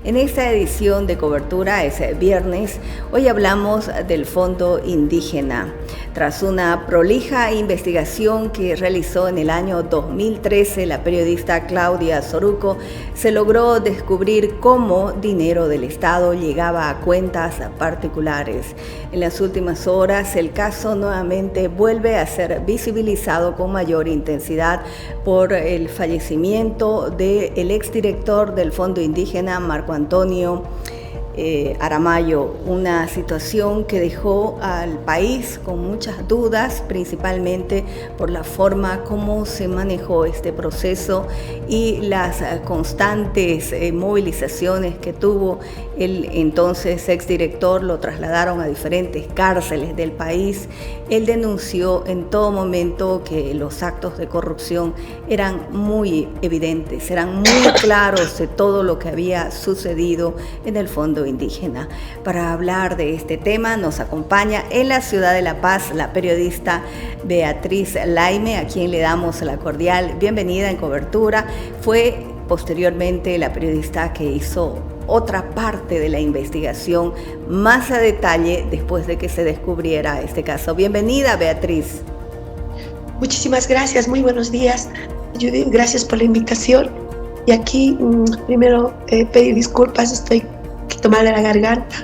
En esta edición de Cobertura es viernes. Hoy hablamos del Fondo Indígena. Tras una prolija investigación que realizó en el año 2013 la periodista Claudia Soruco, se logró descubrir cómo dinero del Estado llegaba a cuentas particulares. En las últimas horas, el caso nuevamente vuelve a ser visibilizado con mayor intensidad por el fallecimiento del exdirector del Fondo Indígena, Marco Antonio Aramayo, una situación que dejó al país con muchas dudas, principalmente por la forma como se manejó este proceso y las constantes movilizaciones que tuvo el entonces exdirector. Lo trasladaron a diferentes cárceles del país. Él denunció en todo momento que los actos de corrupción eran muy evidentes, eran muy claros de todo lo que había sucedido en el Fondo Indígena. Para hablar de este tema nos acompaña en la ciudad de La Paz la periodista Beatriz Laime, a quien le damos la cordial bienvenida en Cobertura. Fue posteriormente la periodista que hizo otra parte de la investigación más a detalle después de que se descubriera este caso. Bienvenida, Beatriz. Muchísimas gracias, muy buenos días, Judith, gracias por la invitación. Y aquí primero pedir disculpas, estoy un poquito mal de la garganta.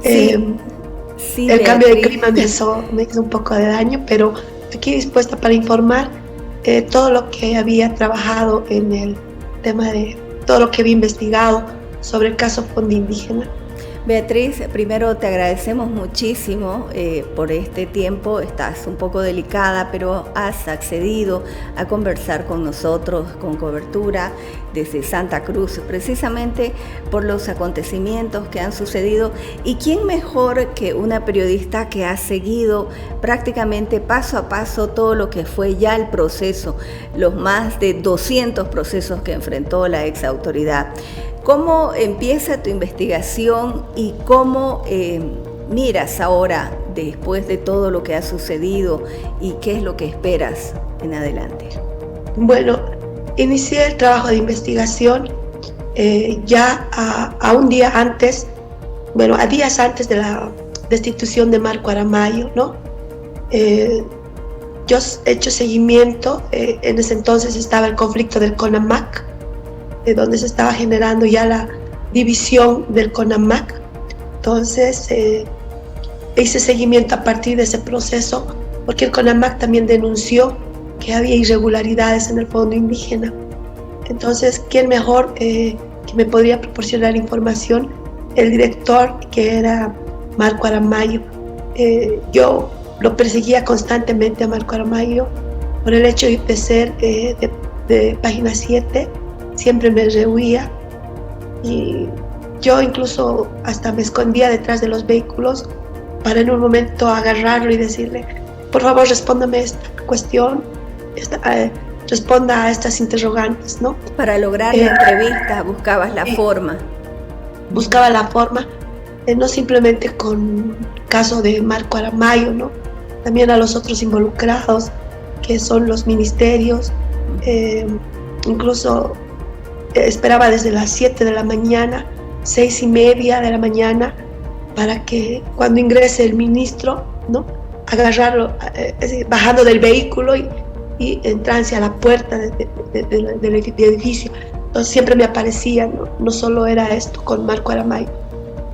Sí, el cambio de clima me hizo un poco de daño, pero aquí dispuesta para informar todo lo que había trabajado en el tema de todo lo que había investigado sobre el caso Fondo Indígena. Beatriz, primero te agradecemos muchísimo por este tiempo. Estás un poco delicada, pero has accedido a conversar con nosotros con Cobertura desde Santa Cruz, precisamente por los acontecimientos que han sucedido. ¿Y quién mejor que una periodista que ha seguido prácticamente paso a paso todo lo que fue ya el proceso, los más de 200 procesos que enfrentó la ex autoridad? ¿Cómo empieza tu investigación y cómo miras ahora, después de todo lo que ha sucedido, y qué es lo que esperas en adelante? Bueno, inicié el trabajo de investigación ya a un día antes, a días antes de la destitución de Marco Aramayo, ¿no? Yo he hecho seguimiento, en ese entonces estaba el conflicto del CONAMAC, donde se estaba generando ya la división del CONAMAC. Entonces hice seguimiento a partir de ese proceso, porque el CONAMAC también denunció que había irregularidades en el Fondo Indígena. Entonces, ¿quién mejor que me podría proporcionar información? El director, que era Marco Aramayo. Yo lo perseguía constantemente a Marco Aramayo por el hecho de ser de Página 7, siempre me rehuía y yo incluso hasta me escondía detrás de los vehículos para en un momento agarrarlo y decirle: por favor, respóndame esta cuestión, responda a estas interrogantes, ¿no? Para lograr la entrevista buscabas la forma. Buscaba la forma, no simplemente con el caso de Marco Aramayo, ¿no? También a los otros involucrados, que son los ministerios. Incluso esperaba desde las 7 de la mañana, 6:30 de la mañana, para que cuando ingrese el ministro, ¿no?, agarrarlo, bajando del vehículo y entrar hacia la puerta del edificio. Entonces siempre me aparecía, no solo era esto con Marco Aramayo,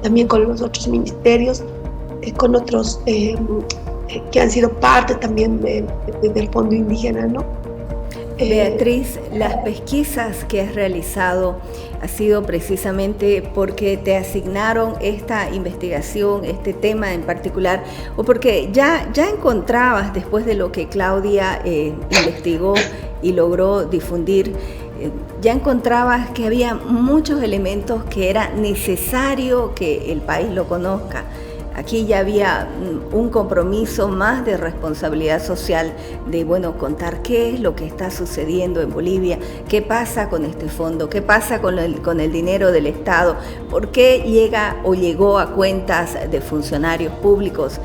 también con los otros ministerios, con otros que han sido parte también del Fondo Indígena, ¿no? Beatriz, las pesquisas que has realizado ha sido precisamente porque te asignaron esta investigación, este tema en particular, o porque ya encontrabas, después de lo que Claudia investigó y logró difundir, ya encontrabas que había muchos elementos que era necesario que el país lo conozca. Aquí ya había un compromiso más de responsabilidad social, de contar qué es lo que está sucediendo en Bolivia, qué pasa con este fondo, qué pasa con el dinero del Estado, por qué llega o llegó a cuentas de funcionarios públicos.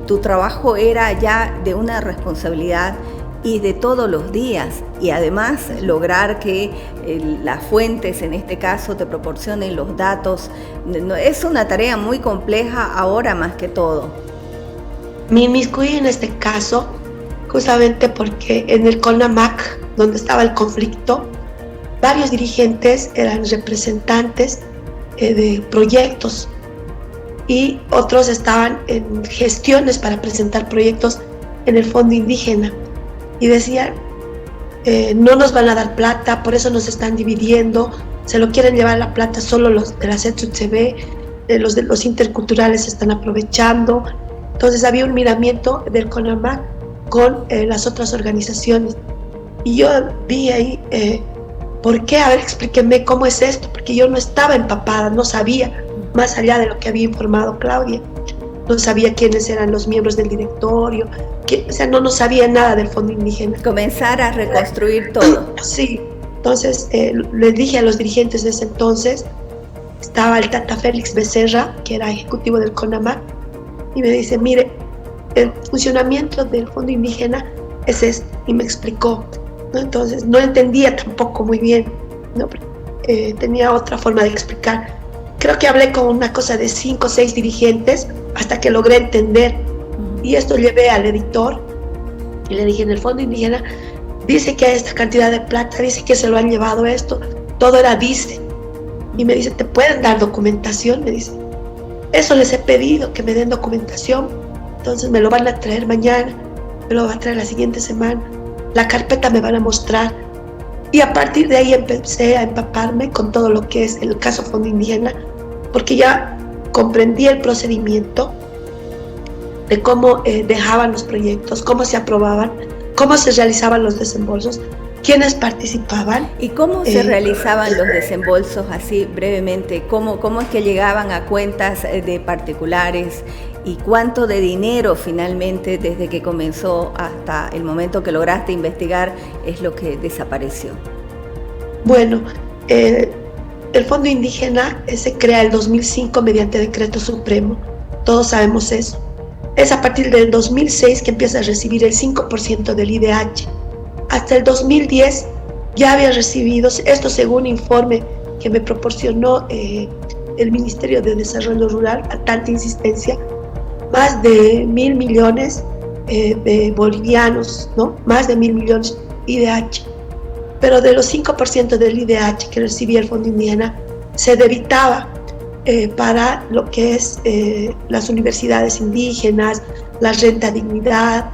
Tu trabajo era ya de una responsabilidad y de todos los días, y además lograr que las fuentes, en este caso, te proporcionen los datos. Es una tarea muy compleja ahora más que todo. Me inmiscuí en este caso justamente porque en el CONAMAC, donde estaba el conflicto, varios dirigentes eran representantes de proyectos y otros estaban en gestiones para presentar proyectos en el Fondo Indígena y decían, no nos van a dar plata, por eso nos están dividiendo, se lo quieren llevar la plata solo los de la CETUCB, los de los interculturales se están aprovechando. Entonces había un miramiento del CONAMAC con las otras organizaciones y yo vi ahí, ¿por qué? A ver, explíqueme cómo es esto, porque yo no estaba empapada, no sabía, más allá de lo que había informado Claudia, no sabía quiénes eran los miembros del directorio, o sea, no sabía nada del Fondo Indígena. Comenzar a reconstruir todo. Sí, entonces les dije a los dirigentes de ese entonces, estaba el Tata Félix Becerra, que era ejecutivo del CONAMAC, y me dice, mire, el funcionamiento del Fondo Indígena es este, y me explicó, ¿no? Entonces no entendía tampoco muy bien, ¿no? Tenía otra forma de explicar. Creo que hablé con una cosa de 5 o 6 dirigentes hasta que logré entender, y esto llevé al editor y le dije, en el Fondo Indígena dice que hay esta cantidad de plata, dice que se lo han llevado esto, todo era dice, y me dice, ¿te pueden dar documentación? Me dice, eso les he pedido, que me den documentación, entonces me lo van a traer mañana, me lo van a traer la siguiente semana, la carpeta me van a mostrar, y a partir de ahí empecé a empaparme con todo lo que es el caso Fondo Indígena, porque ya comprendí el procedimiento de cómo dejaban los proyectos, cómo se aprobaban, cómo se realizaban los desembolsos, quiénes participaban. ¿Y cómo se realizaban los desembolsos, así brevemente? ¿Cómo es que llegaban a cuentas de particulares? ¿Y cuánto de dinero finalmente, desde que comenzó hasta el momento que lograste investigar, es lo que desapareció? Bueno, el Fondo Indígena se crea en el 2005 mediante decreto supremo, todos sabemos eso. Es a partir del 2006 que empieza a recibir el 5% del IDH. Hasta el 2010 ya había recibido, esto según informe que me proporcionó el Ministerio de Desarrollo Rural a tanta insistencia, más de 1.000 millones de bolivianos, ¿no? Más de 1.000 millones IDH. Pero de los 5% del IDH que recibía el Fondo Indígena, se debitaba para lo que es las universidades indígenas, la renta dignidad,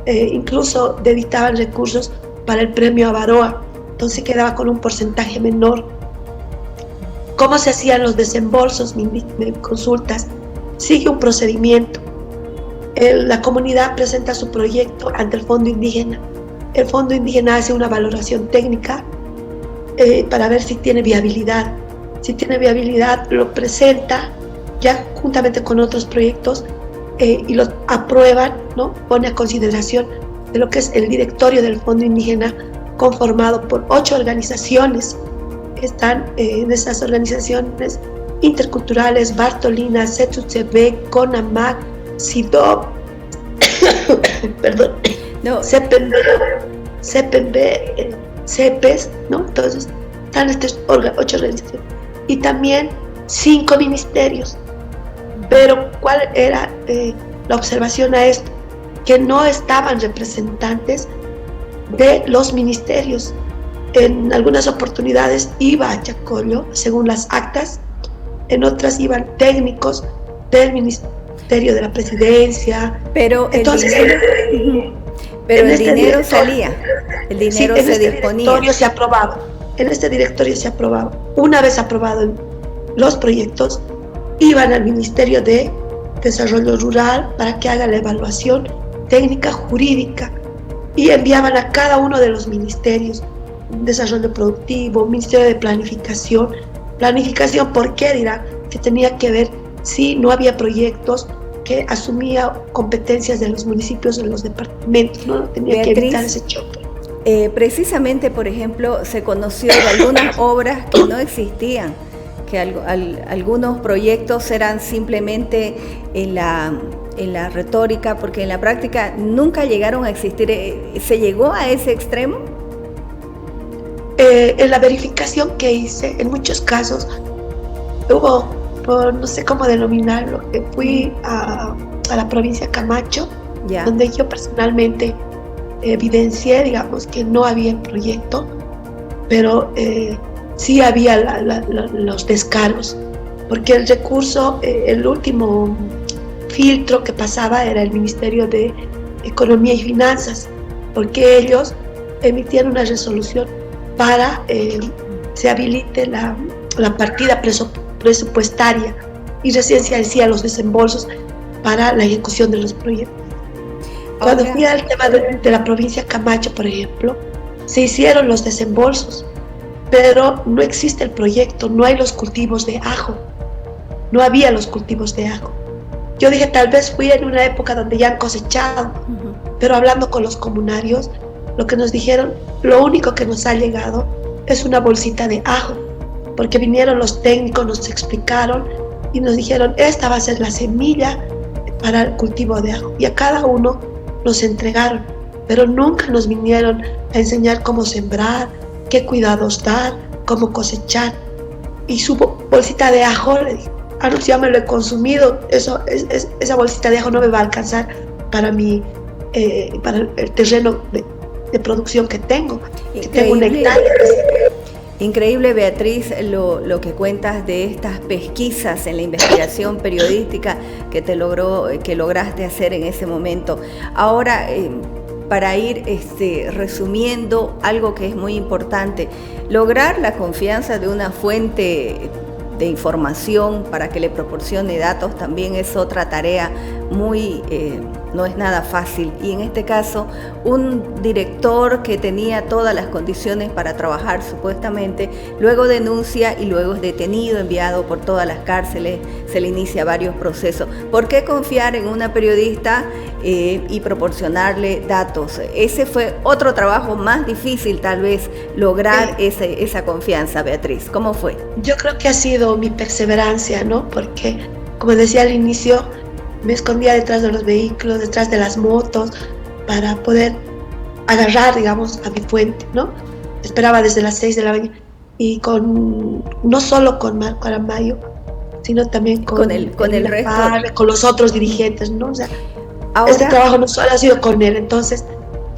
incluso debitaban recursos para el premio Avaroa, entonces quedaba con un porcentaje menor. ¿Cómo se hacían los desembolsos? Me consultas. Sigue un procedimiento. La comunidad presenta su proyecto ante el Fondo Indígena. El Fondo Indígena hace una valoración técnica para ver si tiene viabilidad. Si tiene viabilidad, lo presenta ya juntamente con otros proyectos y lo aprueban, ¿no? Pone a consideración de lo que es el directorio del Fondo Indígena, conformado por 8 organizaciones. Están en esas organizaciones interculturales: Bartolina, CETUCB, CONAMAC, CIDOB, perdón, no. CEPENB, CEPES, ¿no? Entonces están estas 8 organizaciones y también 5 ministerios. Pero ¿cuál era la observación a esto? Que no estaban representantes de los ministerios. En algunas oportunidades iba a Chacollo, según las actas, en otras iban técnicos del Ministerio de la Presidencia. Pero entonces, el dinero salía, el dinero sí, se disponía. En este directorio se aprobaba. Una vez aprobado los proyectos, iban al Ministerio de Desarrollo Rural para que haga la evaluación técnica jurídica y enviaban a cada uno de los ministerios: Desarrollo Productivo, Ministerio de Planificación. Planificación, ¿por qué? Dirá que tenía que ver si no había proyectos, que asumía competencias de los municipios en los departamentos, ¿no? Tenía Beatriz, que evitar ese choque. Precisamente, por ejemplo, se conoció de algunas obras que no existían, que algunos proyectos eran simplemente en en la retórica, porque en la práctica nunca llegaron a existir. ¿Se llegó a ese extremo? En la verificación que hice, en muchos casos, hubo, no sé cómo denominarlo, fui a la provincia de Camacho, donde yo personalmente evidencié, digamos, que no había el proyecto, pero sí había los descargos, porque el recurso, el último filtro que pasaba era el Ministerio de Economía y Finanzas, porque ellos emitieron una resolución para se habilite la partida presupuestaria y recién se hacían los desembolsos para la ejecución de los proyectos. Cuando fui al tema de la provincia de Camacho, por ejemplo, se hicieron los desembolsos, pero no existe el proyecto, no hay los cultivos de ajo, no había los cultivos de ajo. Yo dije, tal vez fui en una época donde ya han cosechado, pero hablando con los comunarios, lo que nos dijeron, lo único que nos ha llegado es una bolsita de ajo, porque vinieron los técnicos, nos explicaron y nos dijeron, esta va a ser la semilla para el cultivo de ajo, y a cada uno nos entregaron, pero nunca nos vinieron a enseñar cómo sembrar, qué cuidados dar, cómo cosechar. Y su bolsita de ajo, le dije, no, ya me lo he consumido, esa bolsita de ajo no me va a alcanzar para el terreno de producción que tengo, que tengo una hectárea. Increíble, Beatriz, lo que cuentas de estas pesquisas en la investigación periodística que lograste hacer en ese momento. Ahora, para ir resumiendo algo que es muy importante, lograr la confianza de una fuente de información para que le proporcione datos también es otra tarea no es nada fácil, y en este caso un director que tenía todas las condiciones para trabajar supuestamente, luego denuncia y luego es detenido, enviado por todas las cárceles, se le inicia varios procesos. ¿Por qué confiar en una periodista y proporcionarle datos? Ese fue otro trabajo más difícil, tal vez, lograr esa confianza. Beatriz, ¿cómo fue? Yo creo que ha sido mi perseverancia, ¿no? Porque, como decía al inicio, me escondía detrás de los vehículos, detrás de las motos, para poder agarrar, digamos, a mi fuente, ¿no? Esperaba desde las 6 de la mañana, y no solo con Marco Aramayo, sino también con el resto, con los otros dirigentes, ¿no? O sea, este trabajo no solo ha sido con él. Entonces,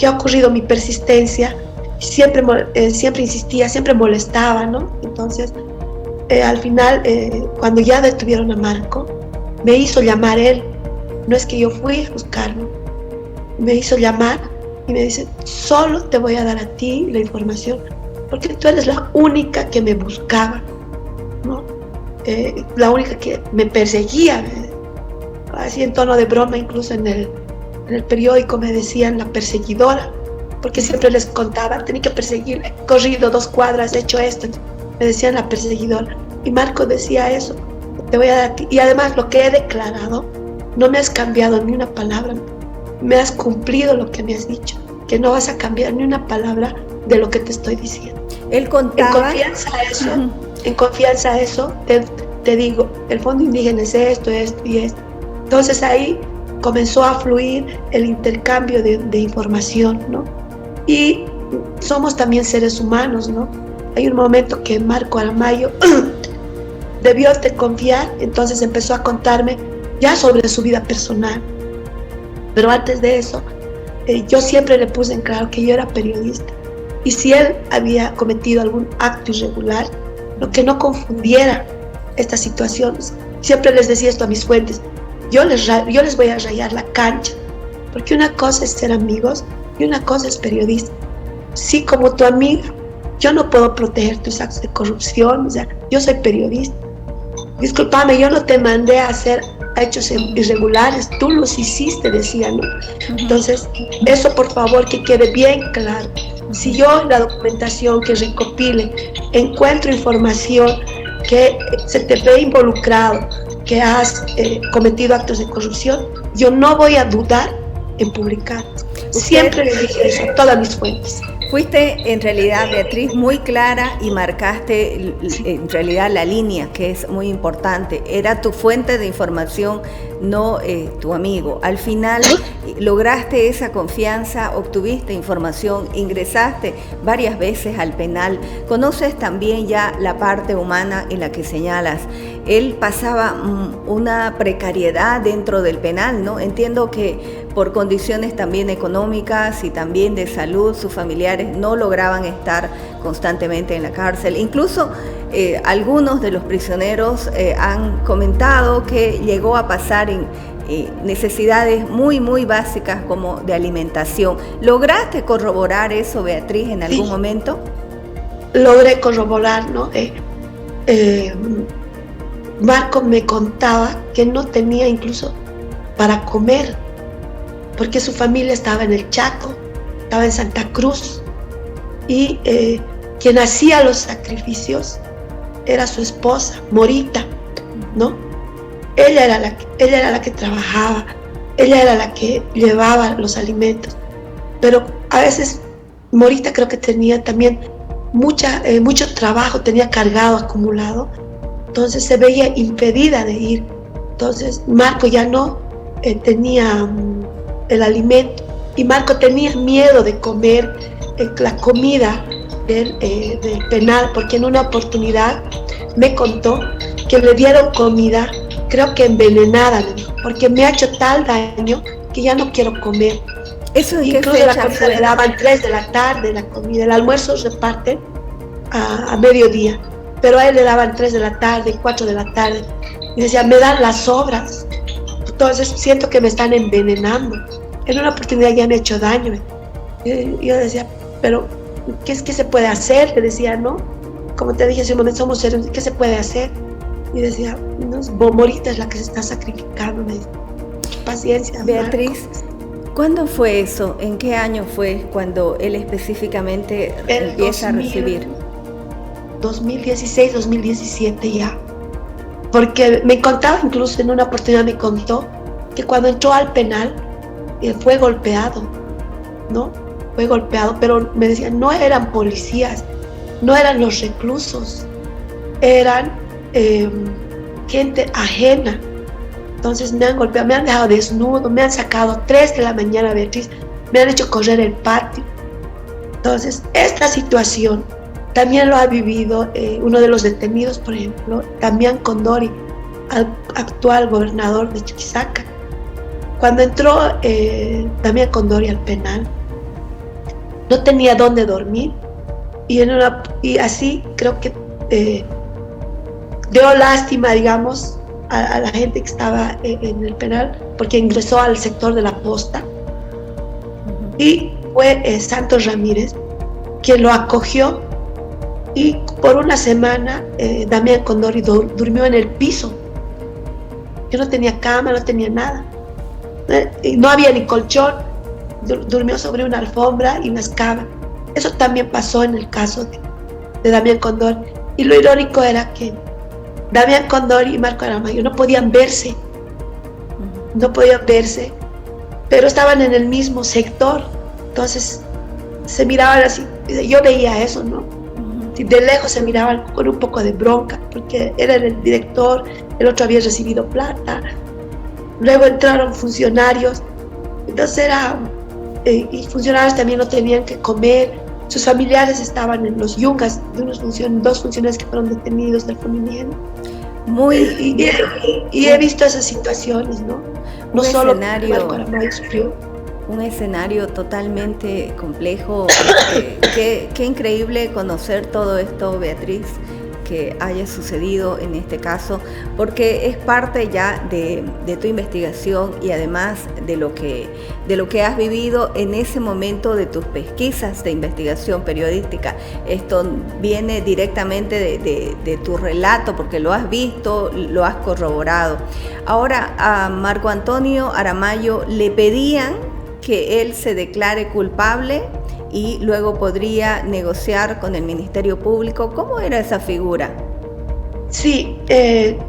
¿qué ha ocurrido? Mi persistencia, siempre insistía, siempre molestaba, ¿no? Entonces, al final, cuando ya detuvieron a Marco, me hizo llamar él. No es que yo fui a buscarlo, me hizo llamar y me dice, solo te voy a dar a ti la información, porque tú eres la única que me buscaba, ¿no? La única que me perseguía, así en tono de broma. Incluso en el periódico me decían la perseguidora, porque siempre les contaba, tenía que perseguir, he corrido 2 cuadras, he hecho esto, me decían la perseguidora. Y Marco decía eso, te voy a dar a ti, y además lo que he declarado, no me has cambiado ni una palabra, me has cumplido lo que me has dicho, que no vas a cambiar ni una palabra de lo que te estoy diciendo. Él contaba. En confianza a eso, te digo, el Fondo Indígena es esto y esto. Entonces ahí comenzó a fluir el intercambio de información, ¿no? Y somos también seres humanos, ¿no? Hay un momento que Marco Aramayo debió de confiar, entonces empezó a contarme ya sobre su vida personal. Pero antes de eso, yo siempre le puse en claro que yo era periodista. Y si él había cometido algún acto irregular, lo que no confundiera estas situaciones. Siempre les decía esto a mis fuentes, yo les voy a rayar la cancha, porque una cosa es ser amigos y una cosa es periodista. Sí, como tu amiga, yo no puedo proteger tus actos de corrupción, o sea, yo soy periodista. Discúlpame, yo no te mandé a hacer hechos irregulares, tú los hiciste, decía, ¿no? Entonces, eso por favor que quede bien claro. Si yo en la documentación que recopile encuentro información que se te ve involucrado, que has cometido actos de corrupción, yo no voy a dudar en publicar. Siempre le dije eso a todas mis fuentes. Fuiste en realidad, Beatriz, muy clara y marcaste en realidad la línea, que es muy importante. Era tu fuente de información, no tu amigo. Al final lograste esa confianza, obtuviste información, ingresaste varias veces al penal. Conoces también ya la parte humana en la que señalas. Él pasaba una precariedad dentro del penal, ¿no? Entiendo que por condiciones también económicas y también de salud, sus familiares no lograban estar constantemente en la cárcel. Incluso algunos de los prisioneros han comentado que llegó a pasar en necesidades muy, muy básicas como de alimentación. ¿Lograste corroborar eso, Beatriz, en algún momento? Logré corroborar, ¿no? Marco me contaba que no tenía incluso para comer, porque su familia estaba en el Chaco, estaba en Santa Cruz, y quien hacía los sacrificios era su esposa, Morita, ¿no? Ella era la que trabajaba, ella era la que llevaba los alimentos, pero a veces Morita creo que tenía también mucho trabajo, tenía cargado, acumulado, entonces se veía impedida de ir. Entonces Marco ya no tenía el alimento, y Marco tenía miedo de comer la comida del penal, porque en una oportunidad me contó que le dieron comida, creo que envenenada, me dijo, porque me ha hecho tal daño que ya no quiero comer. ¿Eso en incluso qué la fecha comida fue? le daban 3 de la tarde, la comida, el almuerzo se reparte a mediodía, pero a él le daban 3 de la tarde, 4 de la tarde, y decía, me dan las sobras, entonces siento que me están envenenando. En una oportunidad ya me ha hecho daño. Y yo decía, pero ¿qué se puede hacer? Le decía, ¿no? Como te dije hace un momento, somos seres, ¿qué se puede hacer? Y decía, no, Morita es la que se está sacrificando. Me dice, paciencia, Beatriz, Marco. ¿Cuándo fue eso? ¿En qué año fue cuando él específicamente empieza a recibir? 2016, 2017 ya. Porque me contaba, incluso en una oportunidad me contó que cuando entró al penal fue golpeado, ¿no? Fue golpeado, pero me decían, no eran policías, no eran los reclusos, eran gente ajena. Entonces me han golpeado, me han dejado desnudo, me han sacado 3 de la mañana, Beatriz, me han hecho correr el patio. Entonces, esta situación también lo ha vivido uno de los detenidos, por ejemplo, Damián Condori, actual gobernador de Chuquisaca. Cuando entró Damián Condori al penal, no tenía dónde dormir, y así creo que dio lástima, digamos, a la gente que estaba en el penal, porque ingresó al sector de la posta, y fue Santos Ramírez quien lo acogió, y por una semana Damián Condori durmió en el piso. Yo no tenía cama, no tenía nada, y no había ni colchón, durmió sobre una alfombra y unas camas. Eso también pasó en el caso de Damián Condori, y lo irónico era que Damián Condori y Marco Aramayo no podían verse, pero estaban en el mismo sector, entonces se miraban así. Yo veía eso, ¿no? De lejos se miraban con un poco de bronca, porque era el director, el otro había recibido plata, luego entraron funcionarios, entonces y funcionarios también no tenían que comer, sus familiares estaban en los yungas de dos funcionarios que fueron detenidos del Fominien. Y he visto esas situaciones, ¿no? No solo Marco Aramayo sufrió. Un escenario totalmente complejo. Qué increíble conocer todo esto, Beatriz, que haya sucedido en este caso, porque es parte ya de tu investigación y además de lo que has vivido en ese momento de tus pesquisas de investigación periodística. Esto viene directamente de tu relato, porque lo has visto, lo has corroborado. Ahora, a Marco Antonio Aramayo le pedían que él se declare culpable y luego podría negociar con el Ministerio Público. ¿Cómo era esa figura? Sí,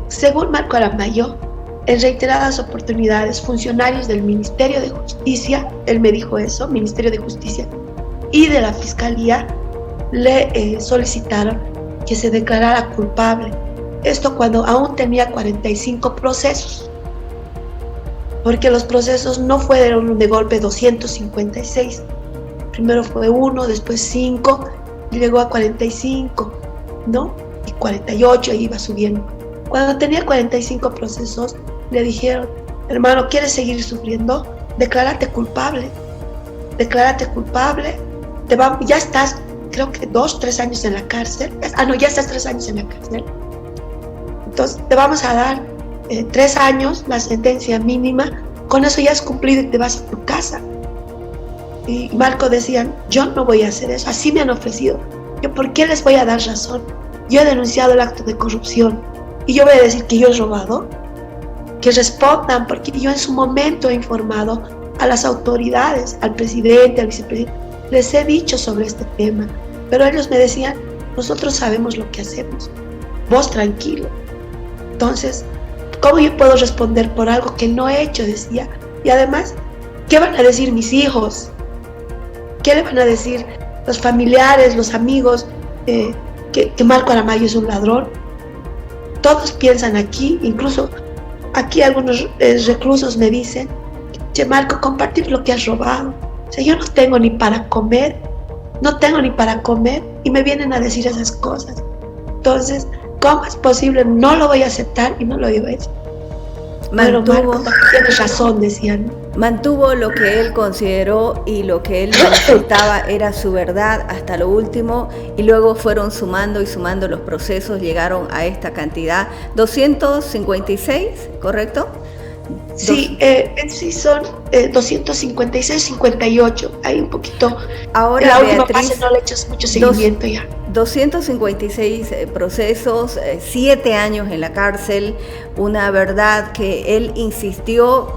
según Marco Aramayo, en reiteradas oportunidades, funcionarios del Ministerio de Justicia, él me dijo eso, Ministerio de Justicia, y de la Fiscalía le solicitaron que se declarara culpable. Esto cuando aún tenía 45 procesos, porque los procesos no fueron de golpe 256. Primero fue 1, después 5, y llegó a 45, ¿no? Y 48 y iba subiendo. Cuando tenía 45 procesos, le dijeron: hermano, ¿quieres seguir sufriendo? Declárate culpable. Declárate culpable. Ya estás, creo que 2, 3 años en la cárcel. Ya estás 3 años en la cárcel. Entonces, te vamos a dar 3 años, la sentencia mínima. Con eso ya has cumplido y te vas a tu casa. Y Marco decía: yo no voy a hacer eso, así me han ofrecido. Yo, ¿por qué les voy a dar razón? Yo he denunciado el acto de corrupción y yo voy a decir que yo he robado. Que respondan, porque yo en su momento he informado a las autoridades, al presidente, al vicepresidente, les he dicho sobre este tema, pero ellos me decían: nosotros sabemos lo que hacemos, vos tranquilo. Entonces, ¿cómo yo puedo responder por algo que no he hecho? Decía. Y además, ¿qué van a decir mis hijos? ¿Qué le van a decir los familiares, los amigos, que Marco Aramayo es un ladrón? Todos piensan aquí, incluso aquí algunos reclusos me dicen: che, Marco, compartir lo que has robado. O sea, yo no tengo ni para comer, y me vienen a decir esas cosas. Entonces, ¿cómo es posible? No lo voy a aceptar y no lo digo eso. Pero Marco, tienes razón, decían. Mantuvo lo que él consideró y lo que él manifestaba era su verdad hasta lo último, y luego fueron sumando y sumando los procesos, llegaron a esta cantidad, 256, ¿correcto? Sí, en sí son 256, 58, hay un poquito. Ahora, la Beatriz, última fase no le he hecho mucho seguimiento ya. 256 procesos, 7 años en la cárcel, una verdad que él insistió,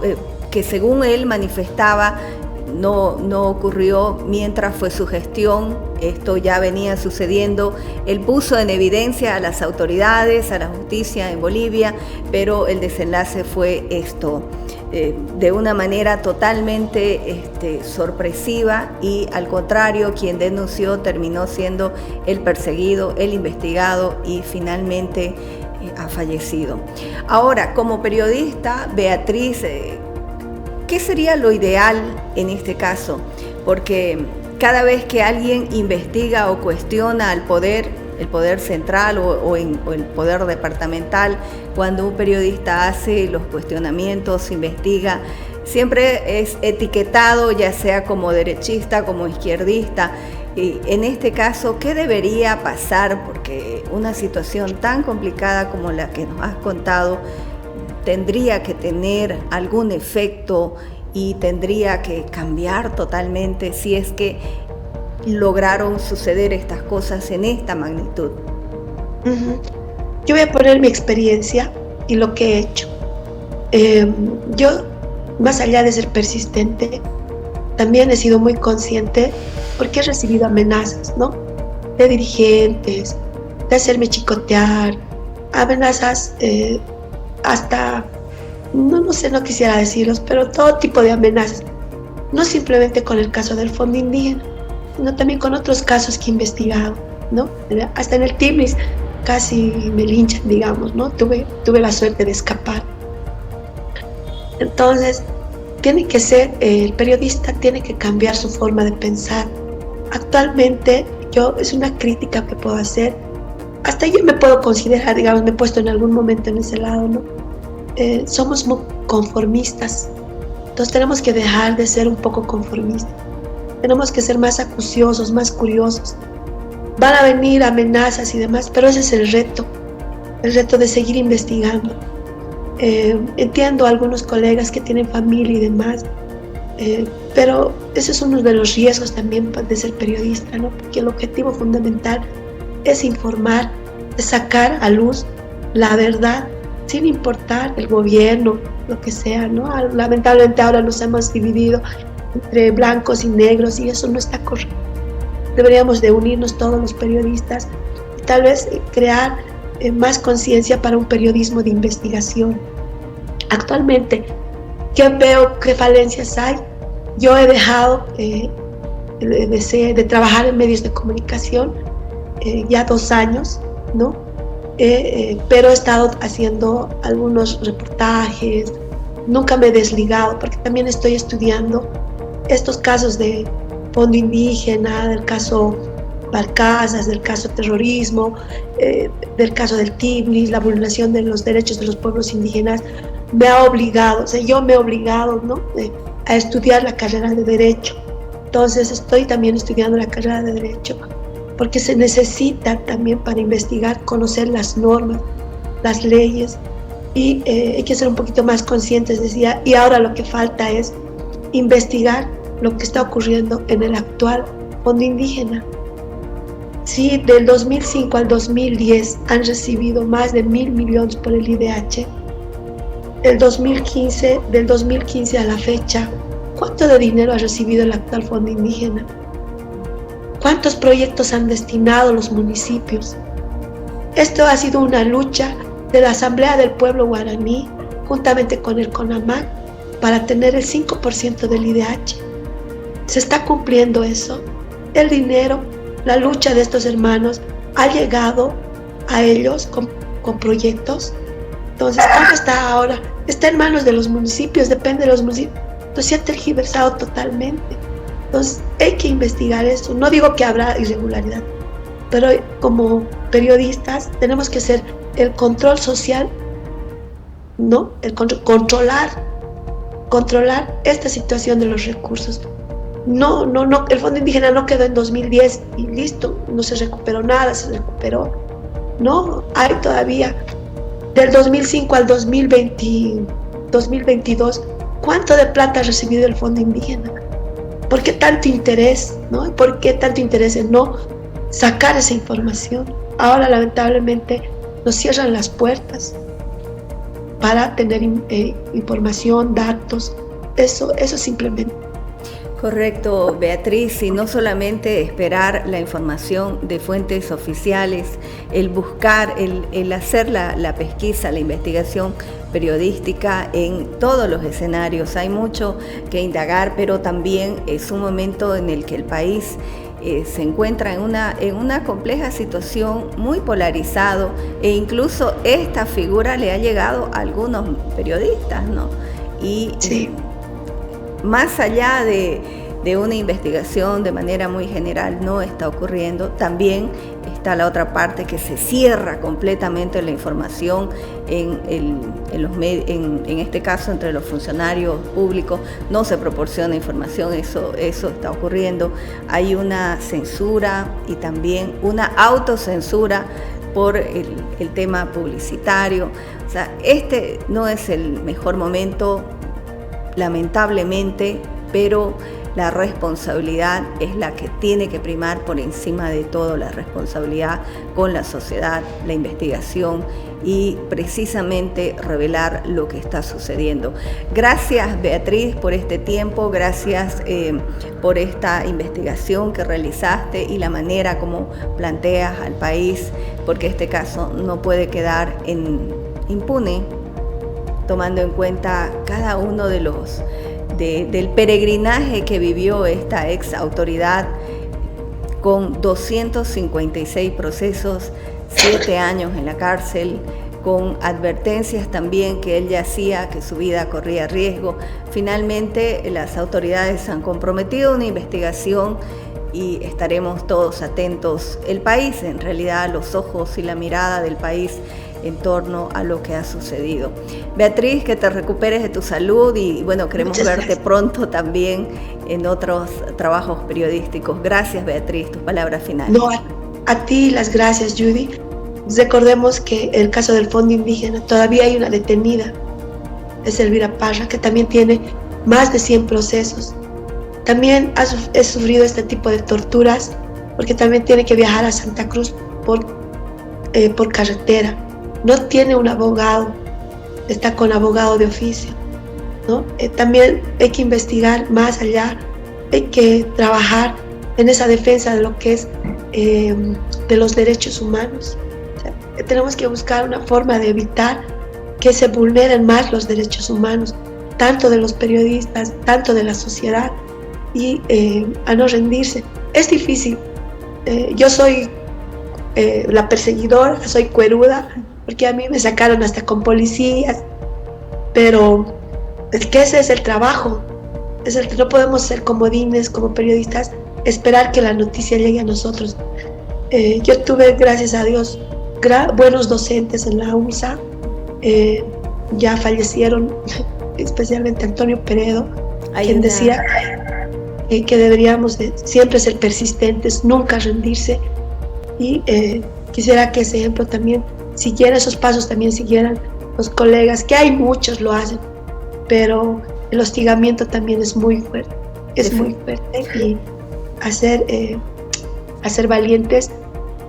que según él manifestaba, no ocurrió mientras fue su gestión. Esto ya venía sucediendo. Él puso en evidencia a las autoridades, a la justicia en Bolivia, pero el desenlace fue esto, de una manera totalmente sorpresiva, y al contrario, quien denunció terminó siendo el perseguido, el investigado, y finalmente ha fallecido. Ahora, como periodista, Beatriz, ¿qué sería lo ideal en este caso? Porque cada vez que alguien investiga o cuestiona al poder, el poder central o el poder departamental, cuando un periodista hace los cuestionamientos, investiga, siempre es etiquetado, ya sea como derechista, como izquierdista. Y en este caso, ¿qué debería pasar? Porque una situación tan complicada como la que nos has contado tendría que tener algún efecto y tendría que cambiar totalmente si es que lograron suceder estas cosas en esta magnitud. Yo voy a poner mi experiencia y lo que he hecho. Yo, más allá de ser persistente, también he sido muy consciente, porque he recibido amenazas, ¿no? De dirigentes, de hacerme chicotear, amenazas hasta, no sé, no quisiera decirlos, pero todo tipo de amenazas. No simplemente con el caso del Fondo Indígena, sino también con otros casos que he investigado, ¿no? Hasta en el Tibnis casi me linchan, digamos, ¿no? Tuve la suerte de escapar. Entonces, tiene que ser, el periodista tiene que cambiar su forma de pensar. Actualmente, es una crítica que puedo hacer. Hasta yo me puedo considerar, digamos, me he puesto en algún momento en ese lado, ¿no? Somos muy conformistas. Entonces tenemos que dejar de ser un poco conformistas. Tenemos que ser más acuciosos, más curiosos. Van a venir amenazas y demás, pero ese es el reto de seguir investigando. Entiendo a algunos colegas que tienen familia y demás, pero ese es uno de los riesgos también de ser periodista, ¿no? Porque el objetivo fundamental es informar, es sacar a luz la verdad, sin importar el gobierno, lo que sea, ¿no? Lamentablemente ahora nos hemos dividido entre blancos y negros, y eso no está correcto. Deberíamos de unirnos todos los periodistas y tal vez crear más conciencia para un periodismo de investigación. Actualmente, ¿qué veo? ¿Qué falencias hay? Yo he dejado de trabajar en medios de comunicación, ya 2 años, ¿no? Pero he estado haciendo algunos reportajes, nunca me he desligado, porque también estoy estudiando estos casos de fondo indígena, del caso Barcazas, del caso terrorismo, del caso del Tiblis, la vulneración de los derechos de los pueblos indígenas. Me ha obligado, o sea, yo me he obligado, ¿no?, a estudiar la carrera de Derecho. Entonces estoy también estudiando la carrera de Derecho, porque se necesita también para investigar, conocer las normas, las leyes, y hay que ser un poquito más conscientes, decía, y ahora lo que falta es investigar lo que está ocurriendo en el actual fondo indígena. Sí, del 2005 al 2010 han recibido más de 1.000 millones por el IDH. Del 2015 a la fecha, ¿cuánto de dinero ha recibido el actual fondo indígena? ¿Cuántos proyectos han destinado los municipios? Esto ha sido una lucha de la Asamblea del Pueblo Guaraní, juntamente con el CONAMAC, para tener el 5% del IDH. ¿Se está cumpliendo eso? El dinero, la lucha de estos hermanos ha llegado a ellos con proyectos. Entonces, ¿cómo está ahora? Está en manos de los municipios, depende de los municipios. Entonces se ha tergiversado totalmente. Entonces hay que investigar eso. No digo que habrá irregularidad, pero como periodistas tenemos que hacer el control social, ¿no? Controlar esta situación de los recursos. No, el fondo indígena no quedó en 2010 y listo, no se recuperó nada, se recuperó. No, hay todavía. Del 2005 al 2022, ¿cuánto de plata ha recibido el fondo indígena? ¿Por qué tanto interés, no? ¿Por qué tanto interés en no sacar esa información? Ahora, lamentablemente, nos cierran las puertas para tener información, datos. Eso simplemente. Correcto, Beatriz, y no solamente esperar la información de fuentes oficiales, el buscar, el hacer la pesquisa, la investigación periodística en todos los escenarios. Hay mucho que indagar, pero también es un momento en el que el país se encuentra en una compleja situación, muy polarizado, e incluso esta figura le ha llegado a algunos periodistas, ¿no? Y sí, más allá de una investigación de manera muy general, no está ocurriendo. También está la otra parte, que se cierra completamente la información en este caso entre los funcionarios públicos, no se proporciona información, eso está ocurriendo. Hay una censura y también una autocensura por el tema publicitario. O sea, este no es el mejor momento, lamentablemente, pero la responsabilidad es la que tiene que primar por encima de todo, la responsabilidad con la sociedad, la investigación y precisamente revelar lo que está sucediendo. Gracias, Beatriz, por este tiempo, gracias por esta investigación que realizaste y la manera como planteas al país, porque este caso no puede quedar impune, tomando en cuenta cada uno de del peregrinaje que vivió esta ex autoridad con 256 procesos, 7 años en la cárcel, con advertencias también que él ya hacía, que su vida corría riesgo. Finalmente, las autoridades han comprometido una investigación y estaremos todos atentos. El país, en realidad, los ojos y la mirada del país en torno a lo que ha sucedido. Beatriz, que te recuperes de tu salud y bueno, queremos verte pronto también en otros trabajos periodísticos. Gracias, Beatriz, tus palabras finales. No, a ti las gracias, Judy. Recordemos que el caso del Fondo Indígena todavía hay una detenida, es Elvira Parra, que también tiene más de 100 procesos. También he sufrido este tipo de torturas porque también tiene que viajar a Santa Cruz por carretera. No tiene un abogado, está con abogado de oficio, ¿no? También hay que investigar más allá, hay que trabajar en esa defensa de lo que es de los derechos humanos. O sea, tenemos que buscar una forma de evitar que se vulneren más los derechos humanos, tanto de los periodistas, tanto de la sociedad. y a no rendirse. Es difícil. Yo soy la perseguidora, soy cueruda, porque a mí me sacaron hasta con policías, pero es que ese es el trabajo. No podemos ser comodines como periodistas, esperar que la noticia llegue a nosotros. Yo tuve, gracias a Dios, buenos docentes en la UNSA, ya fallecieron, especialmente Antonio Peredo, quien decía que deberíamos siempre ser persistentes, nunca rendirse, y quisiera que ese ejemplo también siguiera, esos pasos también siguieran los colegas, que hay muchos lo hacen, pero el hostigamiento también es muy fuerte, y a ser valientes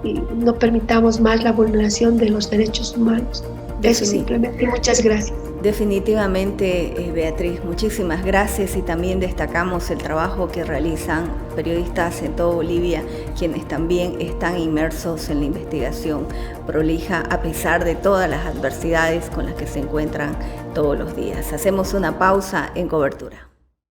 y no permitamos más la vulneración de los derechos humanos. Eso simplemente, y muchas gracias. Definitivamente, Beatriz, muchísimas gracias, y también destacamos el trabajo que realizan periodistas en toda Bolivia, quienes también están inmersos en la investigación prolija a pesar de todas las adversidades con las que se encuentran todos los días. Hacemos una pausa en Cobertura.